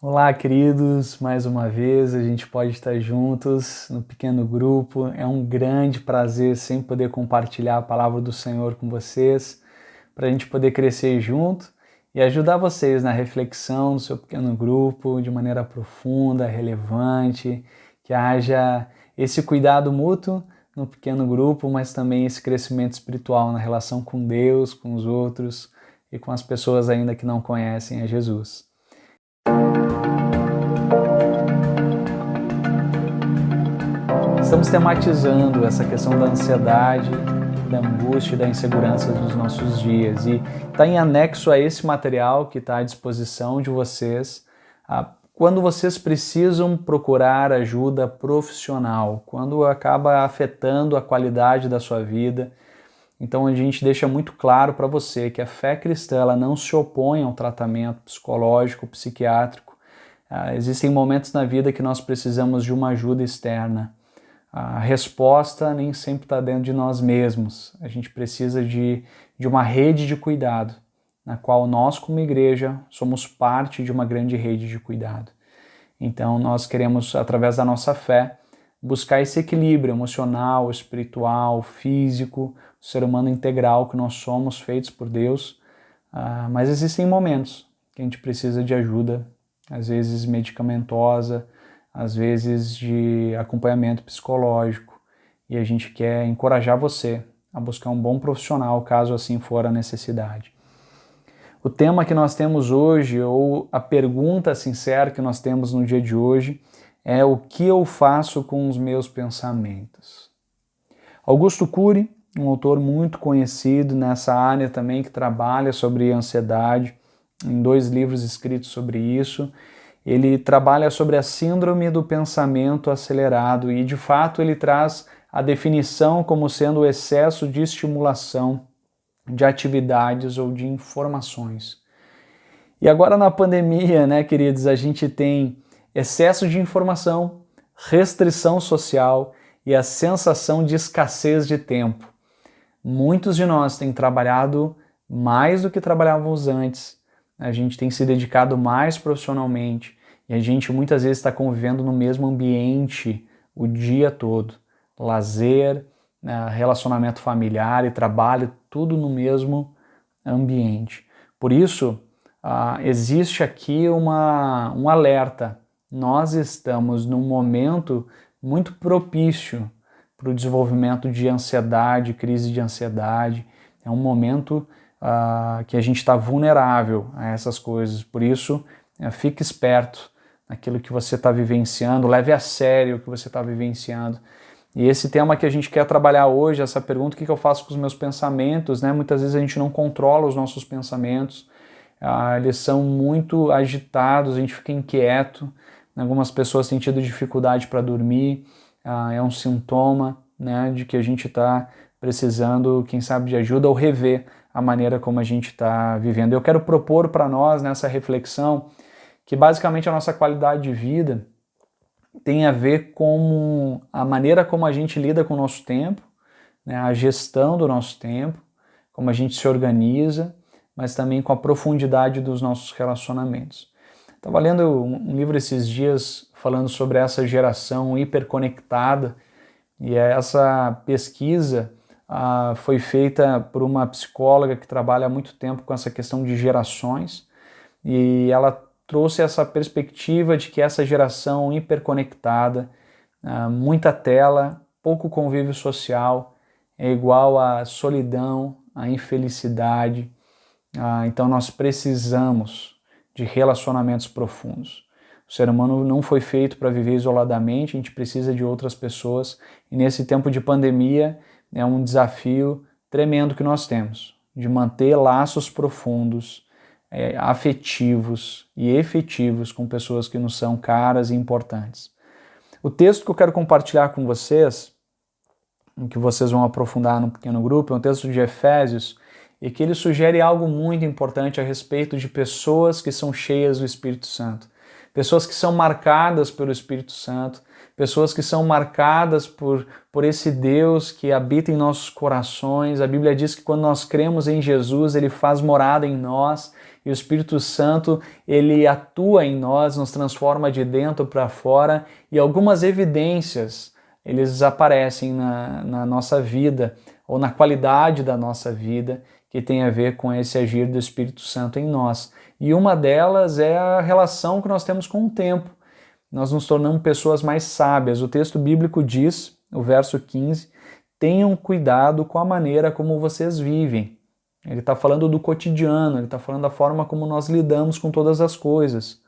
Olá, queridos, mais uma vez a gente pode estar juntos no pequeno grupo. É um grande prazer sempre poder compartilhar a palavra do Senhor com vocês, para a gente poder crescer junto e ajudar vocês na reflexão do seu pequeno grupo de maneira profunda, relevante, que haja esse cuidado mútuo no pequeno grupo, mas também esse crescimento espiritual na relação com Deus, com os outros e com as pessoas ainda que não conhecem a Jesus. Estamos tematizando essa questão da ansiedade, da angústia e da insegurança dos nossos dias. E está em anexo a esse material que está à disposição de vocês, quando vocês precisam procurar ajuda profissional, quando acaba afetando a qualidade da sua vida. Então a gente deixa muito claro para você que a fé cristã ela não se opõe ao tratamento psicológico, psiquiátrico. Existem momentos na vida que nós precisamos de uma ajuda externa. A resposta nem sempre está dentro de nós mesmos. A gente precisa de uma rede de cuidado, na qual nós, como igreja, somos parte de uma grande rede de cuidado. Então, nós queremos, através da nossa fé, buscar esse equilíbrio emocional, espiritual, físico, o ser humano integral que nós somos, feitos por Deus. Mas existem momentos que a gente precisa de ajuda, às vezes medicamentosa, às vezes de acompanhamento psicológico, e a gente quer encorajar você a buscar um bom profissional, caso assim for a necessidade. O tema que nós temos hoje, ou a pergunta sincera que nós temos no dia de hoje, é o que eu faço com os meus pensamentos? Augusto Cury, um autor muito conhecido nessa área também, que trabalha sobre ansiedade, em 2 livros escritos sobre isso. Ele trabalha sobre a síndrome do pensamento acelerado e, de fato, ele traz a definição como sendo o excesso de estimulação de atividades ou de informações. E agora na pandemia, né, queridos, a gente tem excesso de informação, restrição social e a sensação de escassez de tempo. Muitos de nós têm trabalhado mais do que trabalhávamos antes. A gente tem se dedicado mais profissionalmente e a gente muitas vezes está convivendo no mesmo ambiente o dia todo. Lazer, relacionamento familiar e trabalho, tudo no mesmo ambiente. Por isso, existe aqui um alerta. Nós estamos num momento muito propício para o desenvolvimento de ansiedade, crise de ansiedade. É um momento que a gente está vulnerável a essas coisas. Por isso, fique esperto naquilo que você está vivenciando, leve a sério o que você está vivenciando. E esse tema que a gente quer trabalhar hoje, essa pergunta, o que eu faço com os meus pensamentos, né? Muitas vezes a gente não controla os nossos pensamentos, eles são muito agitados, a gente fica inquieto, algumas pessoas têm tido dificuldade para dormir, é um sintoma, né, de que a gente está precisando, quem sabe, de ajuda ou rever a maneira como a gente está vivendo. Eu quero propor para nós, nessa reflexão, que basicamente a nossa qualidade de vida tem a ver com a maneira como a gente lida com o nosso tempo, né, a gestão do nosso tempo, como a gente se organiza, mas também com a profundidade dos nossos relacionamentos. Estava lendo um livro esses dias falando sobre essa geração hiperconectada, e essa pesquisa foi feita por uma psicóloga que trabalha há muito tempo com essa questão de gerações, e ela trouxe essa perspectiva de que essa geração hiperconectada, muita tela, pouco convívio social, é igual à solidão, à infelicidade. Então nós precisamos de relacionamentos profundos. O ser humano não foi feito para viver isoladamente, a gente precisa de outras pessoas, e nesse tempo de pandemia é um desafio tremendo que nós temos, de manter laços profundos, afetivos e efetivos com pessoas que nos são caras e importantes. O texto que eu quero compartilhar com vocês, que vocês vão aprofundar no pequeno grupo, é um texto de Efésios, e que ele sugere algo muito importante a respeito de pessoas que são cheias do Espírito Santo. Pessoas que são marcadas pelo Espírito Santo, pessoas que são marcadas por esse Deus que habita em nossos corações. A Bíblia diz que quando nós cremos em Jesus, Ele faz morada em nós, e o Espírito Santo, ele atua em nós, nos transforma de dentro para fora, e algumas evidências, eles aparecem na nossa vida, ou na qualidade da nossa vida, que tem a ver com esse agir do Espírito Santo em nós. E uma delas é a relação que nós temos com o tempo. Nós nos tornamos pessoas mais sábias. O texto bíblico diz, o verso 15, tenham cuidado com a maneira como vocês vivem. Ele está falando do cotidiano, ele está falando da forma como nós lidamos com todas as coisas.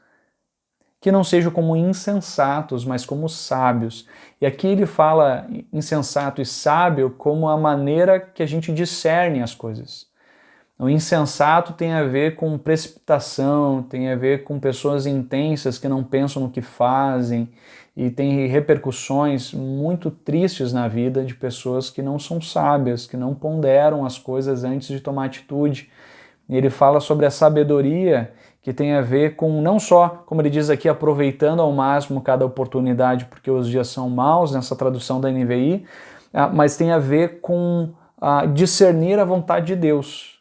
Que não sejam como insensatos, mas como sábios. E aqui ele fala insensato e sábio como a maneira que a gente discerne as coisas. O insensato tem a ver com precipitação, tem a ver com pessoas intensas que não pensam no que fazem e tem repercussões muito tristes na vida de pessoas que não são sábias, que não ponderam as coisas antes de tomar atitude. E ele fala sobre a sabedoria que tem a ver com não só, como ele diz aqui, aproveitando ao máximo cada oportunidade porque os dias são maus, nessa tradução da NVI, mas tem a ver com discernir a vontade de Deus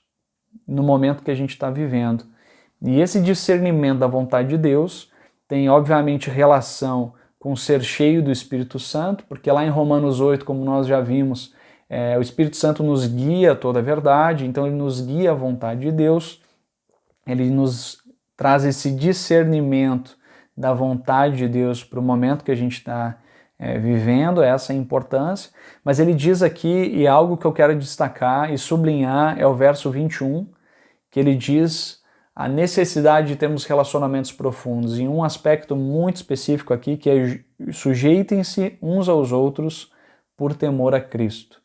no momento que a gente está vivendo. E esse discernimento da vontade de Deus tem, obviamente, relação com ser cheio do Espírito Santo, porque lá em Romanos 8, como nós já vimos, o Espírito Santo nos guia a toda a verdade, então ele nos guia à vontade de Deus, ele nos traz esse discernimento da vontade de Deus para o momento que a gente está vivendo, essa é a importância, mas ele diz aqui, e algo que eu quero destacar e sublinhar, é o verso 21, que ele diz a necessidade de termos relacionamentos profundos, em um aspecto muito específico aqui, que é sujeitem-se uns aos outros por temor a Cristo.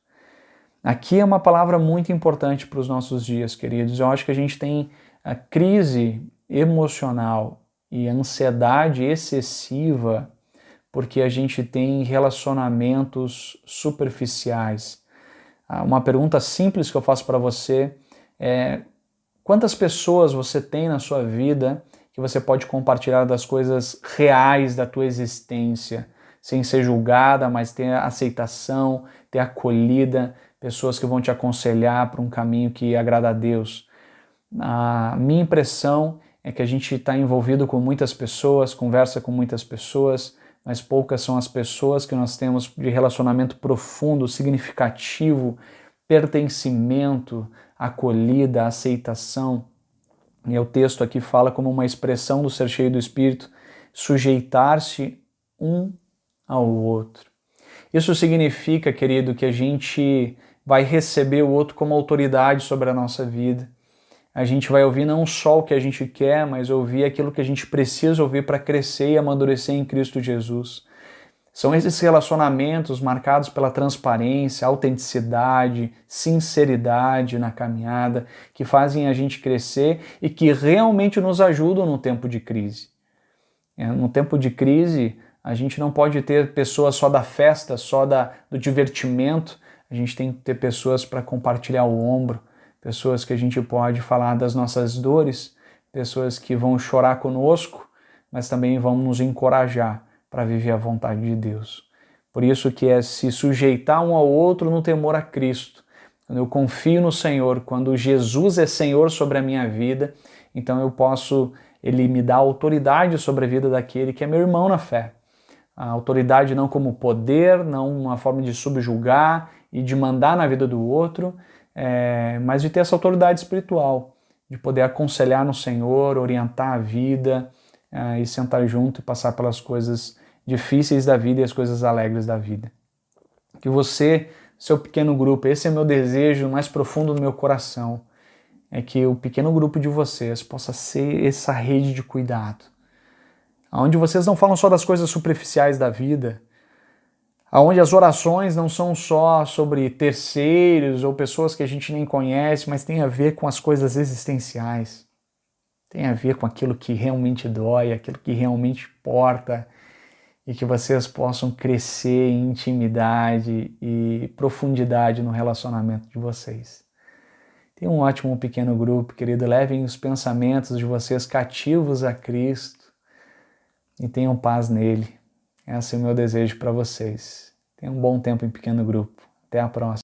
Aqui é uma palavra muito importante para os nossos dias, queridos. Eu acho que a gente tem a crise emocional e ansiedade excessiva porque a gente tem relacionamentos superficiais. Uma pergunta simples que eu faço para você é: quantas pessoas você tem na sua vida que você pode compartilhar das coisas reais da tua existência, sem ser julgada, mas ter aceitação, ter acolhida, pessoas que vão te aconselhar para um caminho que agrada a Deus? A minha impressão é que a gente está envolvido com muitas pessoas, conversa com muitas pessoas, mas poucas são as pessoas que nós temos de relacionamento profundo, significativo, pertencimento, acolhida, aceitação. E o texto aqui fala como uma expressão do ser cheio do Espírito, sujeitar-se um ao outro. Isso significa, querido, que a gente vai receber o outro como autoridade sobre a nossa vida. A gente vai ouvir não só o que a gente quer, mas ouvir aquilo que a gente precisa ouvir para crescer e amadurecer em Cristo Jesus. São esses relacionamentos marcados pela transparência, autenticidade, sinceridade na caminhada, que fazem a gente crescer e que realmente nos ajudam no tempo de crise. No tempo de crise, a gente não pode ter pessoas só da festa, só do divertimento, a gente tem que ter pessoas para compartilhar o ombro, pessoas que a gente pode falar das nossas dores, pessoas que vão chorar conosco, mas também vão nos encorajar para viver a vontade de Deus. Por isso que é se sujeitar um ao outro no temor a Cristo. Quando eu confio no Senhor, quando Jesus é Senhor sobre a minha vida, então Ele me dá autoridade sobre a vida daquele que é meu irmão na fé. A autoridade não como poder, não uma forma de subjugar e de mandar na vida do outro, mas de ter essa autoridade espiritual, de poder aconselhar no Senhor, orientar a vida e sentar junto e passar pelas coisas difíceis da vida e as coisas alegres da vida. Que você, seu pequeno grupo, esse é meu desejo mais profundo do meu coração, é que o pequeno grupo de vocês possa ser essa rede de cuidado, onde vocês não falam só das coisas superficiais da vida, onde as orações não são só sobre terceiros ou pessoas que a gente nem conhece, mas tem a ver com as coisas existenciais, tem a ver com aquilo que realmente dói, aquilo que realmente importa, e que vocês possam crescer em intimidade e profundidade no relacionamento de vocês. Tenham um ótimo pequeno grupo, querido. Levem os pensamentos de vocês cativos a Cristo e tenham paz nele. Esse é o meu desejo para vocês. Tenham um bom tempo em pequeno grupo. Até a próxima.